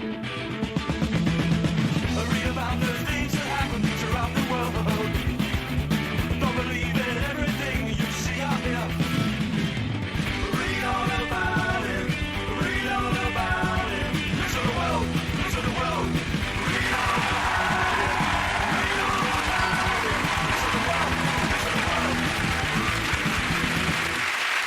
Read about the things that happen throughout the world. Don't believe in everything you see out here. Read all about it. Read all about it. Look to the world. Look to the world. Read all about it. Read all about it. Look to the world. Look to the world.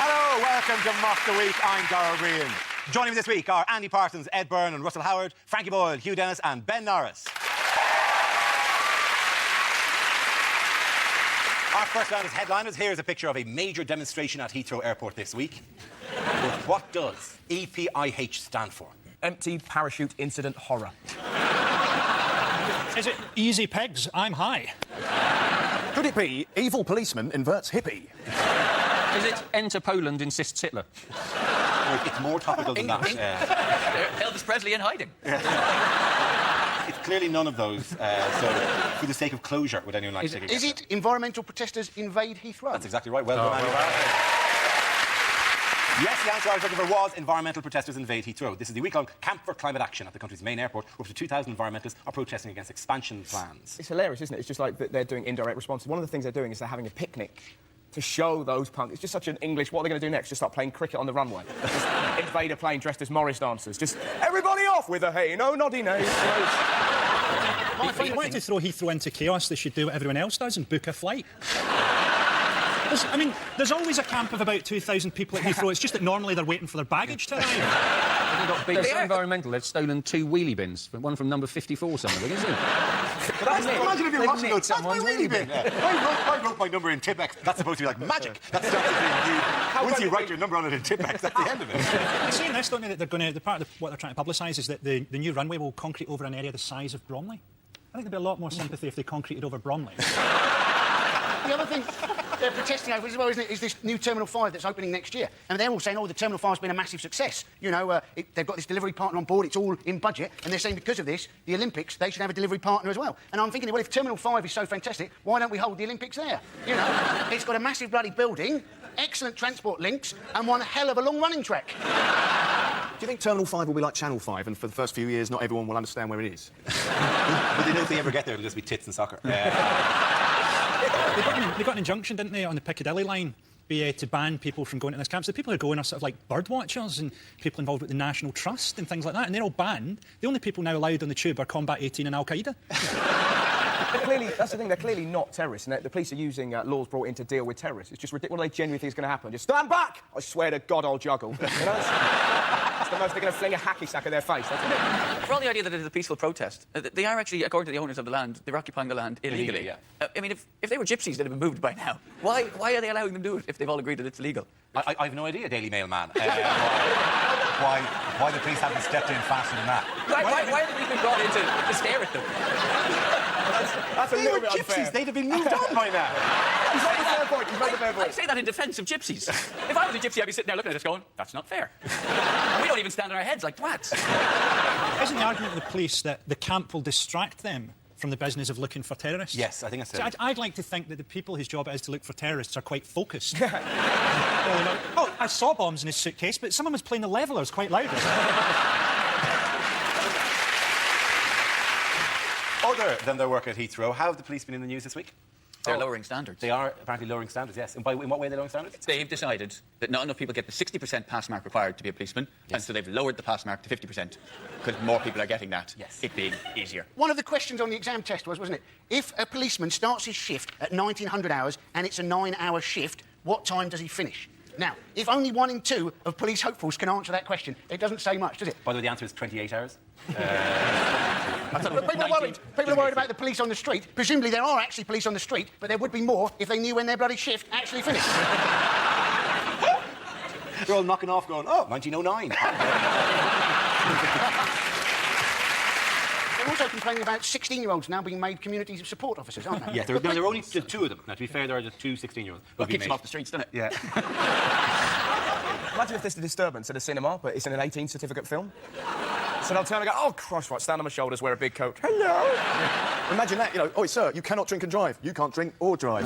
Hello, welcome to Mock the Week. I'm Darrell Green. Joining me this week are Andy Parsons, Ed Byrne and Russell Howard, Frankie Boyle, Hugh Dennis and Ben Norris. Our first round is headliners. Here's a picture of a major demonstration at Heathrow Airport this week. But what does EPIH stand for? Empty parachute incident horror. Is it easy pegs, I'm high? Could it be evil policeman inverts hippie? Is it enter Poland insists Hitler? No, it's more topical than that. Elvis Presley in hiding. It's clearly none of those. So, for the sake of closure, would anyone like to take a guess? Is it environmental protesters invade Heathrow? That's exactly right. Well done, Andy. Yes, the answer I was looking for was environmental protesters invade Heathrow. This is the week-long Camp for Climate Action at the country's main airport, where up to 2,000 environmentalists are protesting against expansion plans. It's hilarious, isn't it? It's just like they're doing indirect responses. One of the things they're doing is they're having a picnic to show those punks. It's just such an English... What are they going to do next? Just start playing cricket on the runway? Just invade a plane dressed as Morris dancers. Just everybody off with a hey, no, noddy, no. If they want to throw Heathrow into chaos, they should do what everyone else does and book a flight. There's always a camp of about 2,000 people at Heathrow. It's just that normally they're waiting for their baggage to arrive. They're so environmental, they've stolen 2 wheelie bins. One from number 54 something, isn't it? Imagine if you're watching those. That's my wheelie bin. I wrote my number in Tipex. That's supposed to be like magic. That's being viewed. Once you write your number on it in Tipex, that's the end of it. They're saying this, don't they, that they're going to... The part of what they're trying to publicise is that the new runway will concrete over an area the size of Bromley. I think there'd be a lot more sympathy if they concreted over Bromley. The other thing they're protesting over as well, isn't it, is this new Terminal 5 that's opening next year. And they're all saying, oh, the Terminal 5's been a massive success. You know, they've got this delivery partner on board, it's all in budget, and they're saying because of this, the Olympics, they should have a delivery partner as well. And I'm thinking, well, if Terminal 5 is so fantastic, why don't we hold the Olympics there? You know, it's got a massive bloody building, excellent transport links, and one hell of a long running track. Do you think Terminal 5 will be like Channel 5 and for the first few years not everyone will understand where it is? But they know if they ever get there, it'll just be tits and soccer. They got an injunction, didn't they, on the Piccadilly line to ban people from going to this camp. So the people who are going are sort of like bird watchers and people involved with the National Trust and things like that, and they're all banned. The only people now allowed on the tube are Combat 18 and Al-Qaeda. Clearly, that's the thing, they're clearly not terrorists, and the police are using laws brought in to deal with terrorists. It's just ridiculous. What do they genuinely think is going to happen? Just stand back! I swear to God I'll juggle. You know, it's the most... They're going to fling a hacky sack at their face. For all the idea that it is a peaceful protest, they are actually, according to the owners of the land, they're occupying the land illegally. Yeah. I mean, if they were gypsies, they'd have been moved by now. Why are they allowing them to do it if they've all agreed that it's illegal? I have no idea, Daily Mail man. Why the police haven't stepped in faster than that. Why have they been brought in to stare at them? That's a They little were bit unfair. gypsies, they'd have been moved on by now. He's made a fair point. He's made a fair I point. say that in defence of gypsies. If I was a gypsy, I'd be sitting there looking at us going, that's not fair. And we don't even stand on our heads like twats. Isn't the argument of the police that the camp will distract them from the business of looking for terrorists? Yes, I think that's it. So I'd like to think that the people whose job it is to look for terrorists are quite focused. Oh, I saw bombs in his suitcase, but someone was playing the levellers quite loudly. Other than their work at Heathrow, how have the police been in the news this week? They're lowering standards. They are apparently lowering standards, yes. And in what way are they lowering standards? They've decided that not enough people get the 60% pass mark required to be a policeman, and so they've lowered the pass mark to 50%, because more people are getting that, it being easier. One of the questions on the exam test wasn't it? If a policeman starts his shift at 1900 hours and it's a 9-hour shift, what time does he finish? Now, if only 1 in 2 of police hopefuls can answer that question, it doesn't say much, does it? By the way, the answer is 28 hours. But people are worried about the police on the street. Presumably there are actually police on the street, but there would be more if they knew when their bloody shift actually finished. They're all knocking off going, oh, 1909. They're also complaining about 16-year-olds now being made community support officers, aren't they? Yeah, there are only 2 of them. Now, to be fair, there are just 2 16-year-olds. Well, keeps them off the streets, doesn't it? Yeah. Imagine if there's a disturbance at a cinema, but it's in an 18 certificate film. So they'll turn and go, oh, Christ, right, stand on my shoulders, wear a big coat. Hello! Imagine that, you know, oh, sir, you cannot drink and drive. You can't drink or drive.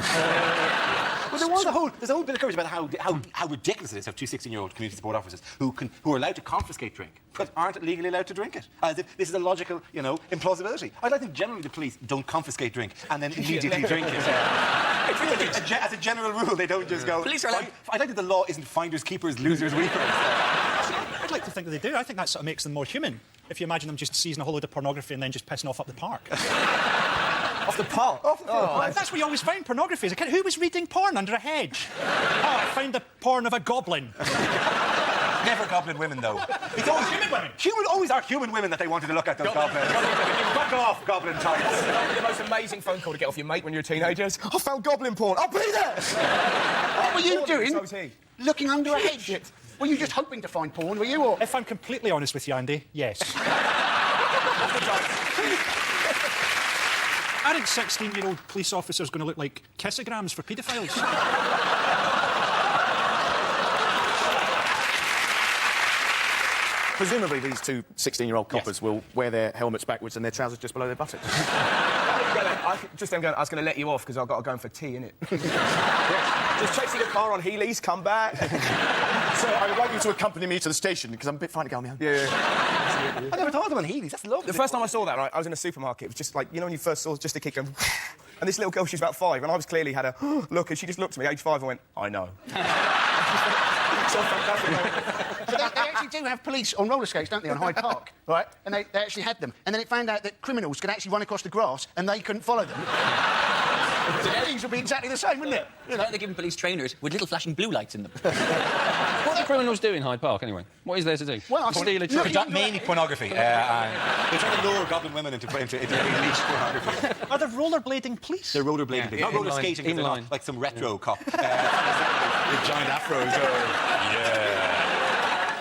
Well, there's a whole bit of coverage about how ridiculous it is to have two 16-year-old community support officers who are allowed to confiscate drink but aren't legally allowed to drink it. As if this is a logical, implausibility. I think generally the police don't confiscate drink and then immediately drink it. As a general rule, they don't just go... Police are allowed... I like that the law isn't finders, keepers, losers, weepers. I'd like to think that they do. I think that sort of makes them more human. If you imagine them just seizing a whole load of pornography and then just pissing off up the park. Off the park? That's what you always find, pornography. As a kid, who was reading porn under a hedge? I found the porn of a goblin. Never goblin women, though. It's always human women. Always are human women that they wanted to look at, those goblins. Fuck off, goblin types. The most amazing phone call to get off your mate when you're teenagers. I found goblin porn. I'll be there! What were you doing? So was he. Looking under a hedge? Were you just hoping to find porn, were you, or...? If I'm completely honest with you, Andy, yes. I think 16-year-old police officers going to look like kissograms for paedophiles. Presumably these two 16-year-old coppers will wear their helmets backwards and their trousers just below their buttocks. I was going to let you off because I've got to go in for tea, innit? Just chasing a car on Heelys, come back. So I would like you to accompany me to the station because I'm a bit frightened to go on my own. Yeah. I never thought of them on Heelys. That's lovely. The first time I saw that, right, I was in a supermarket. It was just like, when you first saw just a kid going... And this little girl, she was about 5, and I was clearly had a look, and she just looked at me, age 5, and went, I know. So fantastic. But they actually do have police on roller skates, don't they, on Hyde Park, right? And they actually had them. And then it found out that criminals could actually run across the grass and they couldn't follow them. Things would be exactly the same, wouldn't it? They're giving police trainers with little flashing blue lights in them. What do criminals do in Hyde Park, anyway? What is there to do? Well, steal a train? Mainly pornography. They're trying to lure goblin women into niche pornography. Are there rollerblading police? They're rollerblading. Yeah, Not roller inline, skating, 'cause they're inline. not like some retro cop. With giant afros. Yeah.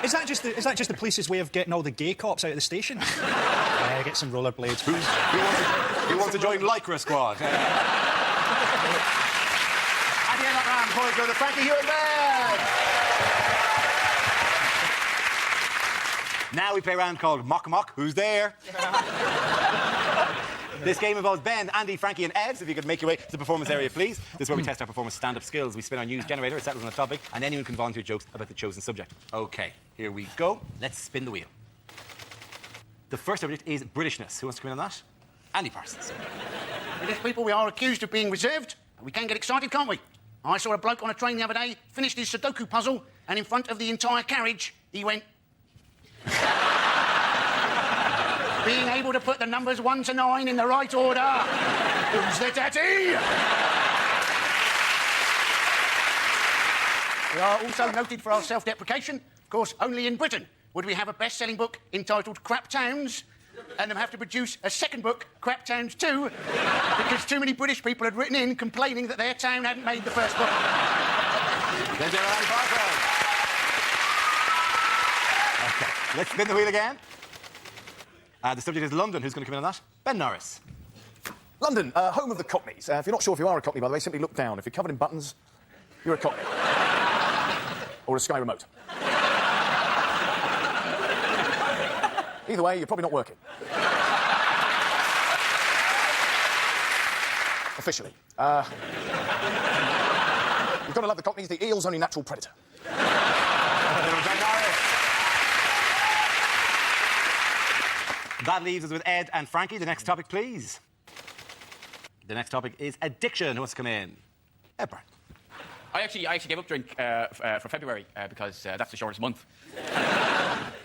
Is that just the police's way of getting all the gay cops out of the station? Get some rollerblades. Who wants to join Lycra Squad? At the end of that round, boys go to Frankie Hewitt Band. Now we play a round called Mock Mock. Who's there? This game involves Ben, Andy, Frankie and Ed. So if you could make your way to the performance area, please. This is where we test our performance stand-up skills. We spin our news generator, it settles on a topic, and anyone can volunteer jokes about the chosen subject. OK, here we go. Let's spin the wheel. The first subject is Britishness. Who wants to come in on that? Andy Parsons. British people, we are accused of being reserved. We can get excited, can't we? I saw a bloke on a train the other day, finished his Sudoku puzzle, and in front of the entire carriage, he went... Being able to put the numbers 1 to 9 in the right order. Who's the daddy? We are also noted for our self-deprecation. Of course, only in Britain would we have a best-selling book entitled Crap Towns and then have to produce a second book, Crap Towns 2, because too many British people had written in complaining that their town hadn't made the first book. OK, let's spin the wheel again. The subject is London. Who's going to come in on that? Ben Norris. London, home of the Cockneys. If you're not sure if you are a Cockney, by the way, simply look down. If you're covered in buttons, you're a Cockney. Or a Sky Remote. Either way, you're probably not working. Officially. You've got to love the Cockneys. The eel's only natural predator. That leaves us with Ed and Frankie. The next topic, please. The next topic is addiction. Who wants to come in? Ed Byrne. I actually gave up drink for February because that's the shortest month.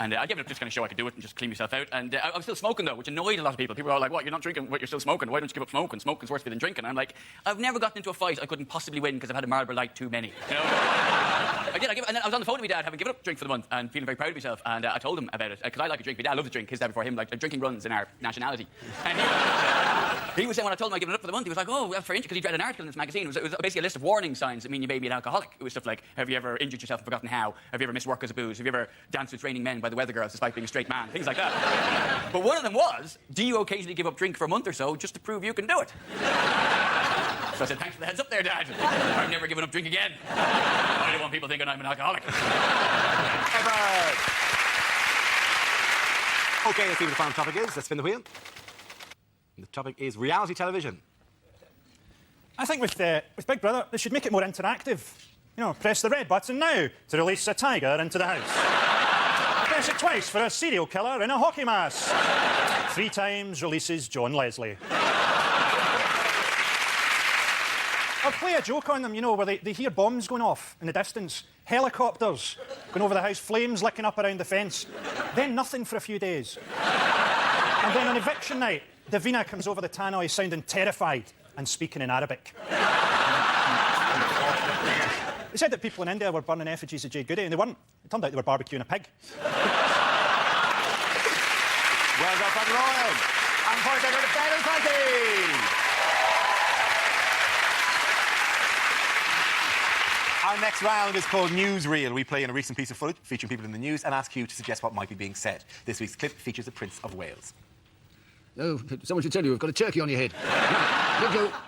And I gave it up just kind of show I could do it and just clean myself out. And I was still smoking, though, which annoyed a lot of people. People were all like, what, you're not drinking, but you're still smoking. Why don't you give up smoking? Smoking's worse for you than drinking. And I'm like, I've never gotten into a fight I couldn't possibly win because I've had a Marlboro Light too many. You know? I did. And then I was on the phone with my dad, having given up drink for the month and feeling very proud of myself. And I told him about it, because I like a drink. My dad loved to drink. His dad before him, like, drinking runs in our nationality. And he was saying, when I told him I'd given it up for the month, he was like, oh, that's very interesting, because he'd read an article in this magazine. It was basically a list of warning signs that mean you may be an alcoholic. It was stuff like, have you ever injured yourself and forgotten how? Have you ever missed work as a booze? Have you ever danced with raining men by the weather girls despite being a straight man? Things like that. But one of them was, do you occasionally give up drink for a month or so just to prove you can do it? So I said, thanks for the heads up there, Dad. I'm never giving up drink again. I don't want people thinking I'm an alcoholic. OK, let's see what the final topic is. Let's spin the wheel. The topic is reality television. I think with Big Brother, they should make it more interactive. You know, press the red button now to release a tiger into the house. Press it twice for a serial killer in a hockey mask. 3 times releases John Leslie. Or play a joke on them, you know, where they hear bombs going off in the distance, helicopters going over the house, flames licking up around the fence, then nothing for a few days. And then on eviction night, Davina comes over the tannoy sounding terrified and speaking in Arabic. They said that people in India were burning effigies of Jay Goody, and they weren't. It turned out they were barbecuing a pig. Well done, Frank Royal. And point taker to Ben and Frankie. Our next round is called Newsreel. We play in a recent piece of footage featuring people in the news and ask you to suggest what might be being said. This week's clip features the Prince of Wales. Oh, someone should tell you, you've got a turkey on your head.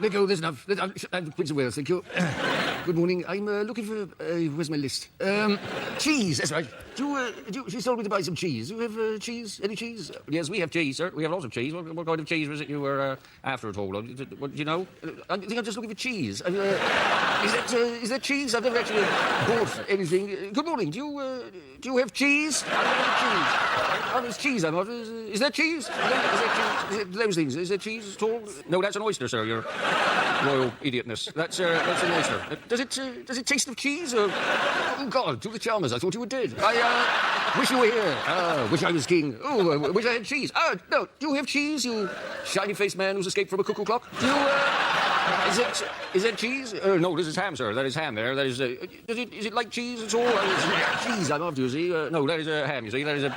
Let go, there's enough. I'm Prince of Wales, thank you. Good morning, I'm looking for... where's my list? Cheese, that's right. She told me to buy some cheese. Do you have cheese? Any cheese? Yes, we have cheese, sir. We have lots of cheese. What kind of cheese was it you were after at all? What, do you know? I think I'm just looking for cheese. Is that cheese? I've never actually bought anything. Good morning, do you have cheese? I don't have cheese. Oh, there's cheese, I'm not. Is that cheese? Is that cheese? Those things. Is there cheese at all? No, that's an oyster, sir. Your royal idiotness. That's an oyster. Does it taste of cheese? Or... Oh God, to the Chalmers. I thought you were dead. I wish you were here. Wish I was king. Oh, wish I had cheese. No. Do you have cheese? You shiny-faced man who's escaped from a cuckoo clock. Do you? Is that cheese? No, this is ham, sir. That is ham. There. That is. Is it like cheese at all? Cheese. I'm after you. See? No, that is a ham. You see? That is a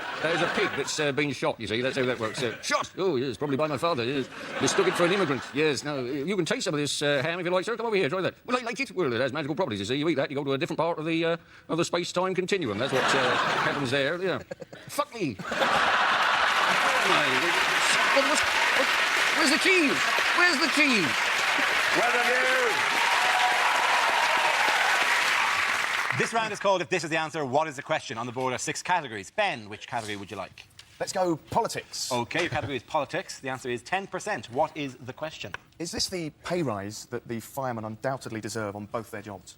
pig that's been shot. You see? That's how that works. Shot. Oh yes, probably by my father. Yes. Mistook it for an immigrant. Yes. Now you can taste some of this ham if you like, sir. Come over here. Try that. Well, I like it. Well, it has magical properties. You see? You eat that, you go to a different part of the space-time continuum. That's what happens there. Yeah. Fuck me. Where's the cheese? Where's the cheese? Well done, you. This round is called If This Is the Answer, What Is the Question? On the board are 6 categories. Ben, which category would you like? Let's go politics. OK, your category is politics. The answer is 10%. What is the question? Is this the pay rise that the firemen undoubtedly deserve on both their jobs?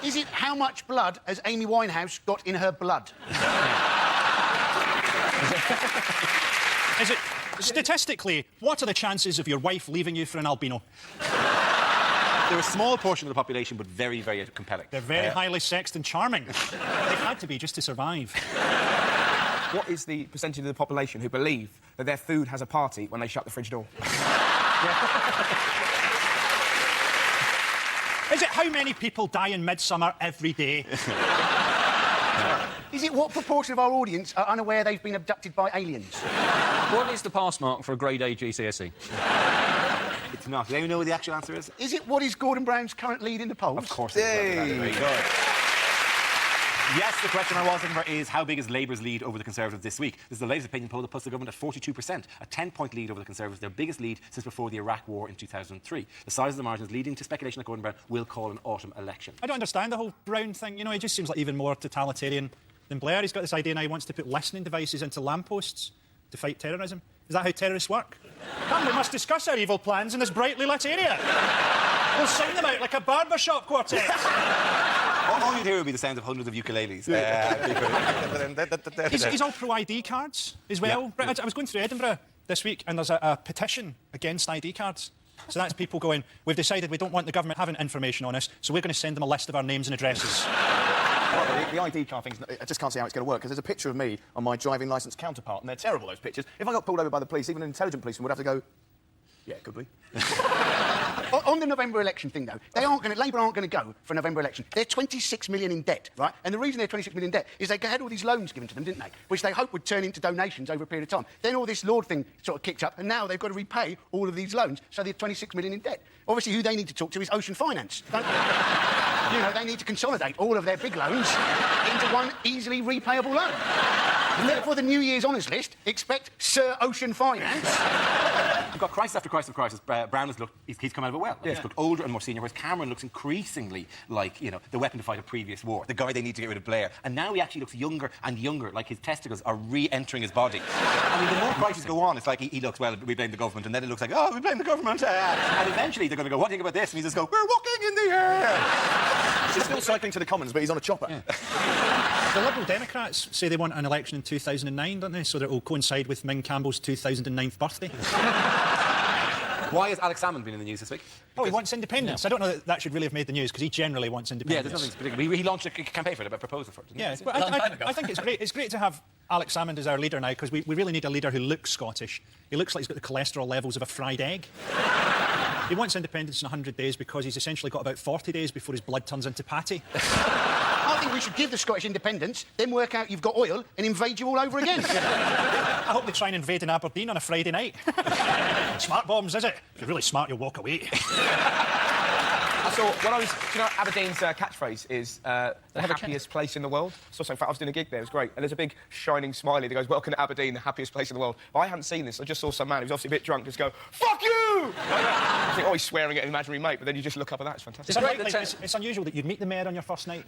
Is it how much blood has Amy Winehouse got in her blood? Is it... Statistically, what are the chances of your wife leaving you for an albino? They're a small portion of the population, but very, very compelling. They're very highly sexed and charming. They've had to be just to survive. What is the percentage of the population who believe that their food has a party when they shut the fridge door? Is it how many people die in midsummer every day? Is it what proportion of our audience are unaware they've been abducted by aliens? What is the pass mark for a grade A GCSE? It's not. Do you know what the actual answer is? Is it what is Gordon Brown's current lead in the polls? Of course it is. Very good. Yes, the question I was looking for is how big is Labour's lead over the Conservatives this week? This is the latest opinion poll that puts the government at 42%, a 10-point lead over the Conservatives, their biggest lead since before the Iraq War in 2003. The size of the margins leading to speculation that Gordon Brown will call an autumn election. I don't understand the whole Brown thing. You know, he just seems like even more totalitarian than Blair. He's got this idea now he wants to put listening devices into lampposts to fight terrorism. Is that how terrorists work? Come, we must discuss our evil plans in this brightly lit area. We'll sing them out like a barbershop quartet. All you'd hear would be the sounds of hundreds of ukuleles. He's all pro-ID cards as well. Yep. I was going through Edinburgh this week and there's a petition against ID cards. So that's people going, we've decided we don't want the government having information on us, so we're going to send them a list of our names and addresses. Well, the ID card thing, I just can't see how it's going to work, because there's a picture of me on my driving licence counterpart, and they're terrible, those pictures. If I got pulled over by the police, even an intelligent policeman would have to go, yeah, could we? On the November election thing, though, Labour aren't going to go for a November election. They're 26 million in debt, right? And the reason they're 26 million in debt is they had all these loans given to them, didn't they? Which they hoped would turn into donations over a period of time. Then all this Lord thing sort of kicked up, and now they've got to repay all of these loans, so they're 26 million in debt. Obviously, who they need to talk to is Ocean Finance. You know, they need to consolidate all of their big loans into one easily repayable loan. And therefore, the New Year's honours list, expect Sir Ocean Finance. You've got crisis after crisis after crisis. Brown has looked, he's come out of it well. He's looked older and more senior, whereas Cameron looks increasingly like, you know, the weapon to fight a previous war, the guy they need to get rid of Blair. And now he actually looks younger and younger, like his testicles are re-entering his body. I mean, the more crises go on, it's like he looks, well, we blame the government, and then it looks like, oh, we blame the government. And eventually they're going to go, what do you think about this? And he just go, we're walking in the air. He's still cycling to the Commons, but he's on a chopper. The Liberal Democrats say they want an election in 2009, don't they? So that it will coincide with Ming Campbell's 2009th birthday. Why has Alex Salmond been in the news this week? Oh, he wants independence. I don't know that should really have made the news, because he generally wants independence. Yeah, there's nothing particular. He launched a campaign for it, a proposal for it, didn't he? Yeah, but I think it's great. It's great to have Alex Salmond as our leader now, because we really need a leader who looks Scottish. He looks like he's got the cholesterol levels of a fried egg. He wants independence in 100 days because he's essentially got about 40 days before his blood turns into patty. I think we should give the Scottish independence, then work out you've got oil and invade you all over again. I hope they try and invade in Aberdeen on a Friday night. Smart bombs, is it? If you're really smart, you'll walk away. I saw, when I was, you know, Aberdeen's catchphrase is the happiest place in the world. So, in fact, I was doing a gig there, it was great. And there's a big shining smiley that goes, welcome to Aberdeen, the happiest place in the world. But I hadn't seen this, I just saw some man who was obviously a bit drunk just go, fuck you! I think, oh, he's swearing at an imaginary mate, but then you just look up at that, it's fantastic. It's unusual that you'd meet the mayor on your first night.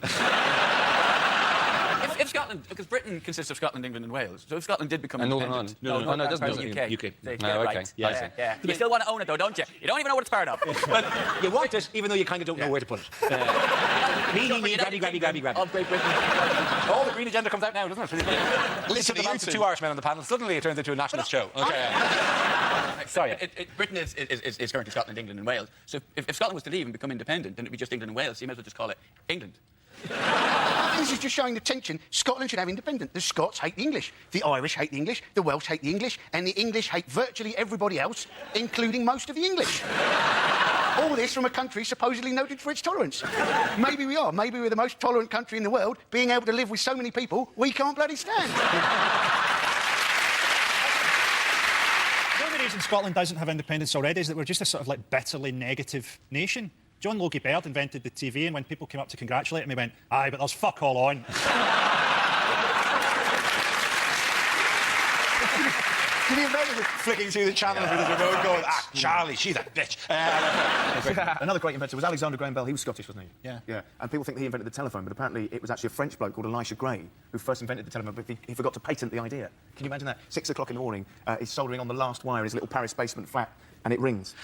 If Scotland, because Britain consists of Scotland, England, and Wales, so if Scotland did become And Northern independent, Ireland. No, it doesn't. UK. UK. Yeah, Okay. right. Yeah, Yeah. You still want to own it, though, don't you? You don't even know what it's part of. But you want it, even though you kind of don't know where to put it. Me, grabby. Of Great Britain. All the green agenda comes out now, doesn't it? Listen to the two Irishmen on the panel. Suddenly it turns into a nationalist show. Okay. Sorry. Britain is currently Scotland, England, and Wales. So if Scotland was to leave and become independent, then it'd be just England and Wales. So you might as well just call it England. This is just showing the tension. Scotland should have independence. The Scots hate the English, the Irish hate the English, the Welsh hate the English, and the English hate virtually everybody else, including most of the English. All this from a country supposedly noted for its tolerance. Maybe we are. Maybe we're the most tolerant country in the world, being able to live with so many people we can't bloody stand. The only reason Scotland doesn't have independence already is that we're just a sort of like bitterly negative nation. John Logie Baird invented the TV, and when people came up to congratulate him, he went, aye, but there's fuck all on. Can you imagine flicking through the channels with his remote going, Charlie, she's a bitch. Another great inventor was Alexander Graham Bell. He was Scottish, wasn't he? Yeah. Yeah. And people think he invented the telephone, but apparently it was actually a French bloke called Elisha Gray who first invented the telephone, but he forgot to patent the idea. Can you imagine that? 6 o'clock in the morning, he's soldering on the last wire in his little Paris basement flat, and it rings.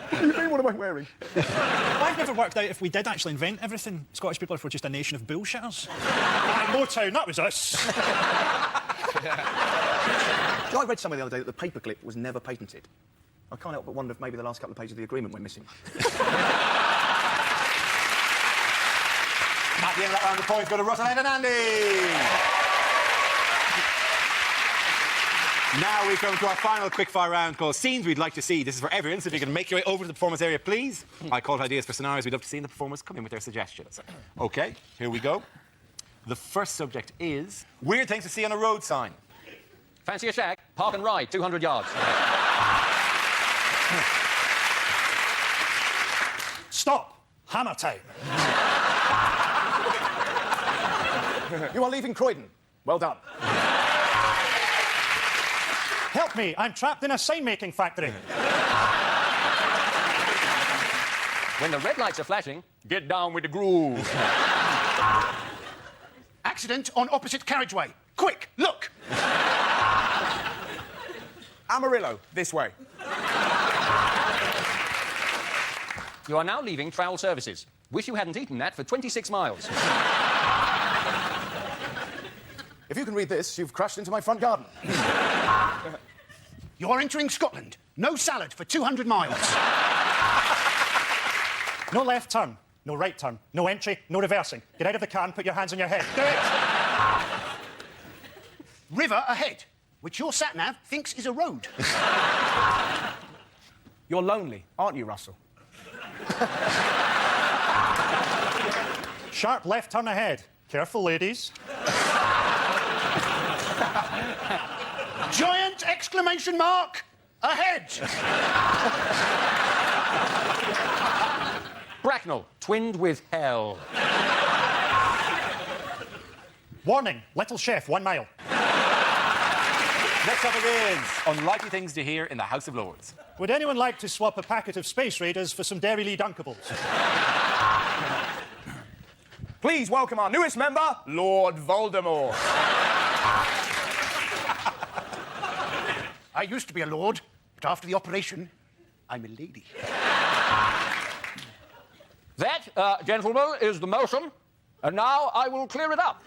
What do you mean, what am I wearing? I've never worked out if we did actually invent everything, Scottish people, if we're just a nation of bullshitters. Motown, that was us. I read somewhere the other day that the paperclip was never patented. I can't help but wonder if maybe the last couple of pages of the agreement went missing. At the end of that round of points, go to Russell and Andy. Now we come to our final quickfire round called Scenes We'd Like to See. This is for everyone, so if you can make your way over to the performance area, please. I call it ideas for scenarios we'd love to see, and the performers come in with their suggestions. OK, here we go. The first subject is weird things to see on a road sign. Fancy a shack? Park and ride, 200 yards. Stop. Hammer time. You are leaving Croydon. Well done. Help me, I'm trapped in a sign-making factory. When the red lights are flashing, get down with the groove. Accident on opposite carriageway. Quick, look! Amarillo, this way. You are now leaving Trowel Services. Wish you hadn't eaten that for 26 miles. If you can read this, you've crashed into my front garden. You are entering Scotland. No salad for 200 miles. No left turn, no right turn, no entry, no reversing. Get out of the car and put your hands on your head. Do it! River ahead, which your sat-nav thinks is a road. You're lonely, aren't you, Russell? Sharp left turn ahead. Careful, ladies. Giant exclamation mark ahead. Bracknell, twinned with hell. Warning, little chef, 1 mile. Next topic is unlikely things to hear in the House of Lords. Would anyone like to swap a packet of Space Raiders for some Dairy Lee Dunkables? Please welcome our newest member, Lord Voldemort. I used to be a lord, but after the operation, I'm a lady. That, gentlemen, is the motion. And now I will clear it up.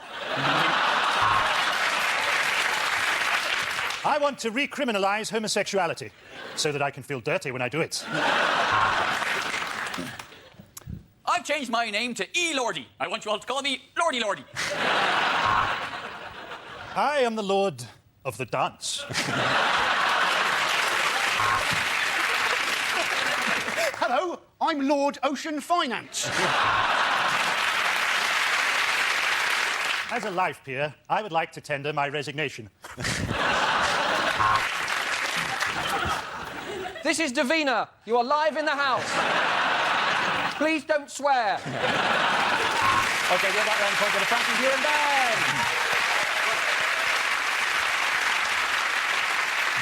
I want to recriminalise homosexuality so that I can feel dirty when I do it. I've changed my name to E. Lordy. I want you all to call me Lordy Lordy. I am the Lord of the Dance. Hello, I'm Lord Ocean Finance. As a life peer, I would like to tender my resignation. This is Davina. You are live in the house. Please don't swear. Okay, we're back around the point with Frankie here and Ben.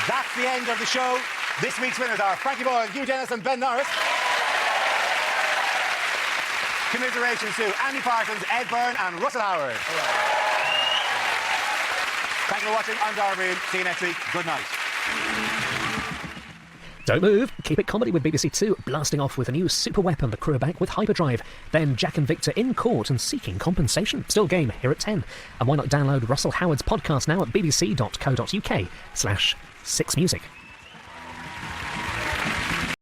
That's the end of the show. This week's winners are Frankie Boyle, Hugh Dennis and Ben Norris. Commiserations to Andy Parsons, Ed Byrne and Russell Howard. Thank you for watching. I'm Darby. See you next week. Good night. Don't move. Keep it comedy with BBC Two, blasting off with a new super weapon, the crew are back with hyperdrive. Then Jack and Victor in court and seeking compensation. Still game here at 10. And why not download Russell Howard's podcast now at bbc.co.uk/6music.